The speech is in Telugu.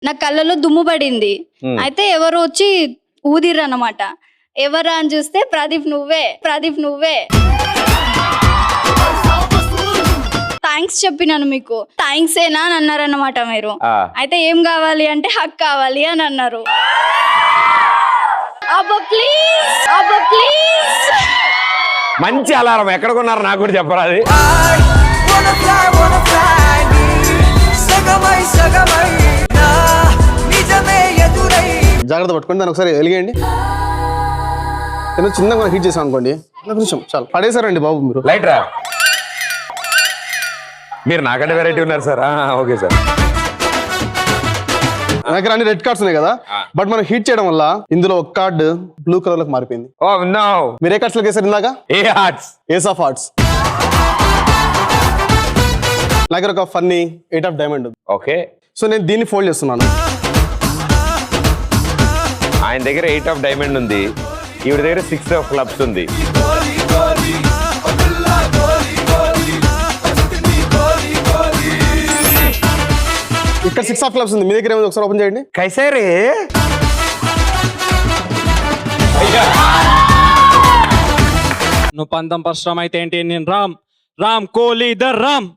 నా కళ్ళలో దుమ్ము పడింది. అయితే ఎవరు వచ్చి ఊదిర్రు అన్నమాట. ఎవరా అని చూస్తే ప్రదీప్ నువ్వే. థ్యాంక్స్ చెప్పినాను మీకు, థ్యాంక్స్ ఏనా అని అన్నారన్నమాట మీరు. అయితే ఏం కావాలి అంటే హక్ కావాలి అని అన్నారు. అబ్బా ప్లీజ్ మంచి అలారం ఎక్కడ కొన్నారు నాకు కూడా చెప్పరా అది. జాగ్రత్త పట్టుకోండి, దాన్ని ఒకసారి వెలిగేయండి. చిన్నగా హీట్ చేసాం అనుకోండి, కొంచెం చాలు. పడేసారండి బాబు మీరు. లైట్ రా, మీరు నాకంటే వెరైటీ ఉన్నారు సార్. Okay sir. నా దగ్గర అన్ని రెడ్ కార్డ్స్ ఉన్నాయి కదా, బట్ మనం హీట్ చేయడం వల్ల ఇందులో ఒక కార్డ్ బ్లూ కలర్ లోకి మారిపోయింది. Oh no. మీరు ఏ కార్డ్స్ లోకి వేసారు ఇందాక? Ace of hearts. నా దగ్గర ఒక ఫన్నీ 8 ఆఫ్ డైమండ్ ఉంది. ఓకే, సో నేను దీన్ని ఫోల్డ్ చేస్తున్నాను. ఆయన దగ్గర 8 ఆఫ్ డైమండ్ ఉంది, ఈవిడ దగ్గర 6 ఆఫ్ క్లబ్స్ ఉంది. ఇక్కడ 6 ఆఫ్ క్లబ్స్ ఉంది, మీ దగ్గర ఏమైంది ఒకసారి ఓపెన్ చేయండి. కైసారే నువ్వు పంతం పరిశ్రమ అయితే ఏంటి, నేను రామ్ కోహ్లీ ద రామ్.